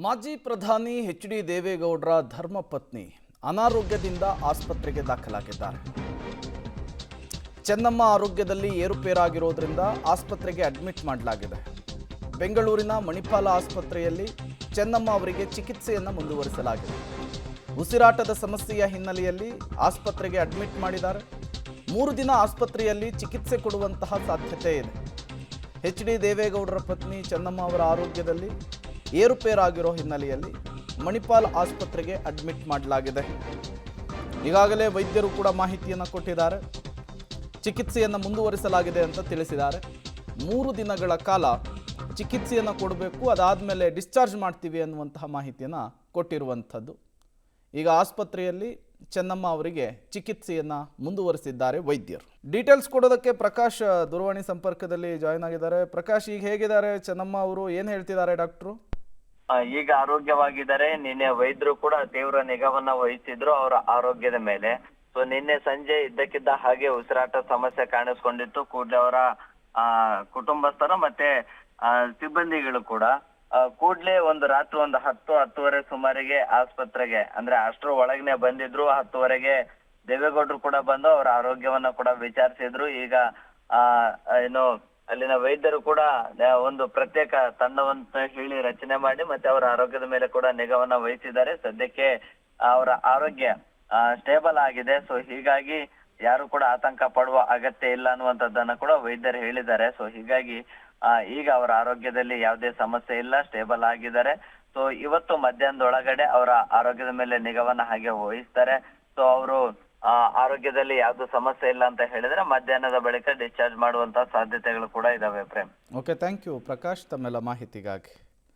ಮಾಜಿ ಪ್ರಧಾನಿ ಎಚ್.ಡಿ. ದೇವೇಗೌಡರ ಧರ್ಮಪತ್ನಿ ಅನಾರೋಗ್ಯದಿಂದ ಆಸ್ಪತ್ರೆಗೆ ದಾಖಲಾಗಿದ್ದಾರೆ. ಚೆನ್ನಮ್ಮ ಆರೋಗ್ಯದಲ್ಲಿ ಏರುಪೇರಾಗಿರೋದ್ರಿಂದ ಆಸ್ಪತ್ರೆಗೆ ಅಡ್ಮಿಟ್ ಮಾಡಲಾಗಿದೆ. ಬೆಂಗಳೂರಿನ ಮಣಿಪಾಲ ಆಸ್ಪತ್ರೆಯಲ್ಲಿ ಚೆನ್ನಮ್ಮ ಅವರಿಗೆ ಚಿಕಿತ್ಸೆಯನ್ನು ಮುಂದುವರಿಸಲಾಗಿದೆ. ಉಸಿರಾಟದ ಸಮಸ್ಯೆಯ ಹಿನ್ನೆಲೆಯಲ್ಲಿ ಆಸ್ಪತ್ರೆಗೆ ಅಡ್ಮಿಟ್ ಮಾಡಿದ್ದಾರೆ. 3 ದಿನ ಆಸ್ಪತ್ರೆಯಲ್ಲಿ ಚಿಕಿತ್ಸೆ ಕೊಡುವಂತಹ ಸಾಧ್ಯತೆ ಇದೆ. ಎಚ್.ಡಿ. ದೇವೇಗೌಡರ ಪತ್ನಿ ಚೆನ್ನಮ್ಮ ಅವರ ಆರೋಗ್ಯದಲ್ಲಿ ಏರುಪೇರಾಗಿರೋ ಹಿನ್ನೆಲೆಯಲ್ಲಿ ಮಣಿಪಾಲ್ ಆಸ್ಪತ್ರೆಗೆ ಅಡ್ಮಿಟ್ ಮಾಡಲಾಗಿದೆ. ಈಗಾಗಲೇ ವೈದ್ಯರು ಕೂಡ ಮಾಹಿತಿಯನ್ನು ಕೊಟ್ಟಿದ್ದಾರೆ. ಚಿಕಿತ್ಸೆಯನ್ನು ಮುಂದುವರಿಸಲಾಗಿದೆ ಅಂತ ತಿಳಿಸಿದ್ದಾರೆ. 3 ದಿನಗಳ ಕಾಲ ಚಿಕಿತ್ಸೆಯನ್ನು ಕೊಡಬೇಕು, ಅದಾದಮೇಲೆ ಡಿಸ್ಚಾರ್ಜ್ ಮಾಡ್ತೀವಿ ಅನ್ನುವಂತಹ ಮಾಹಿತಿಯನ್ನು ಕೊಟ್ಟಿರುವಂಥದ್ದು. ಈಗ ಆಸ್ಪತ್ರೆಯಲ್ಲಿ ಚೆನ್ನಮ್ಮ ಅವರಿಗೆ ಚಿಕಿತ್ಸೆಯನ್ನು ಮುಂದುವರಿಸಿದ್ದಾರೆ ವೈದ್ಯರು. ಡೀಟೇಲ್ಸ್ ಕೊಡೋದಕ್ಕೆ ಪ್ರಕಾಶ್ ದೂರವಾಣಿ ಸಂಪರ್ಕದಲ್ಲಿ ಜಾಯ್ನ್ ಆಗಿದ್ದಾರೆ. ಪ್ರಕಾಶ್, ಈಗ ಹೇಗಿದ್ದಾರೆ ಚೆನ್ನಮ್ಮ ಅವರು? ಏನು ಹೇಳ್ತಿದ್ದಾರೆ ಡಾಕ್ಟ್ರು? ಈಗ ಆರೋಗ್ಯವಾಗಿದ್ದಾರೆ. ನಿನ್ನೆ ವೈದ್ಯರು ಕೂಡ ತೀವ್ರ ನಿಗಾವನ್ನ ವಹಿಸಿದ್ರು ಅವರ ಆರೋಗ್ಯದ ಮೇಲೆ. ಸೊ ನಿನ್ನೆ ಸಂಜೆ ಇದ್ದಕ್ಕಿದ್ದ ಹಾಗೆ ಉಸಿರಾಟ ಸಮಸ್ಯೆ ಕಾಣಿಸ್ಕೊಂಡಿತ್ತು. ಕೂಡಲೇ ಅವರ ಕುಟುಂಬಸ್ಥರು ಮತ್ತೆ ಸಿಬ್ಬಂದಿಗಳು ಕೂಡ ಕೂಡ್ಲೇ ರಾತ್ರಿ 10-10:30 ಸುಮಾರಿಗೆ ಆಸ್ಪತ್ರೆಗೆ, ಅಂದ್ರೆ ಅಷ್ಟರ ಒಳಗನೆ ಬಂದಿದ್ರು. 10:30ಗೆ ದೇವೇಗೌಡರು ಕೂಡ ಬಂದು ಅವರ ಆರೋಗ್ಯವನ್ನ ಕೂಡ ವಿಚಾರಿಸಿದ್ರು. ಈಗ ಏನು ಅಲ್ಲಿನ ವೈದ್ಯರು ಕೂಡ ಒಂದು ಪ್ರತ್ಯೇಕ ತಂಡವಂತ ಹೇಳಿ ರಚನೆ ಮಾಡಿ ಮತ್ತೆ ಅವರ ಆರೋಗ್ಯದ ಮೇಲೆ ಕೂಡ ನಿಗಾವನ್ನ ವಹಿಸಿದ್ದಾರೆ. ಸದ್ಯಕ್ಕೆ ಅವರ ಆರೋಗ್ಯ ಸ್ಟೇಬಲ್ ಆಗಿದೆ. ಸೊ ಹೀಗಾಗಿ ಯಾರು ಕೂಡ ಆತಂಕ ಪಡುವ ಅಗತ್ಯ ಇಲ್ಲ ಅನ್ನುವಂಥದ್ದನ್ನ ಕೂಡ ವೈದ್ಯರು ಹೇಳಿದ್ದಾರೆ. ಸೊ ಹೀಗಾಗಿ ಈಗ ಅವರ ಆರೋಗ್ಯದಲ್ಲಿ ಯಾವುದೇ ಸಮಸ್ಯೆ ಇಲ್ಲ, ಸ್ಟೇಬಲ್ ಆಗಿದ್ದಾರೆ. ಸೊ ಇವತ್ತು ಮಧ್ಯಾಹ್ನದೊಳಗಡೆ ಅವರ ಆರೋಗ್ಯದ ಮೇಲೆ ನಿಗಾವನ್ನ ಹಾಗೆ ವಹಿಸ್ತಾರೆ. ಸೊ ಅವರು ಆರೋಗ್ಯದಲ್ಲಿ ಯಾವ್ದು ಸಮಸ್ಯೆ ಇಲ್ಲ ಅಂತ ಹೇಳಿದ್ರೆ ಮಧ್ಯಾಹ್ನದ ಬಳಿಕ ಡಿಸ್ಚಾರ್ಜ್ ಮಾಡುವಂತಹ ಸಾಧ್ಯತೆಗಳು ಕೂಡ ಇದಾವೆ. Prem. Okay, thank you Prakash ತಮ್ಮೆಲ್ಲ ಮಾಹಿತಿಗಾಗಿ.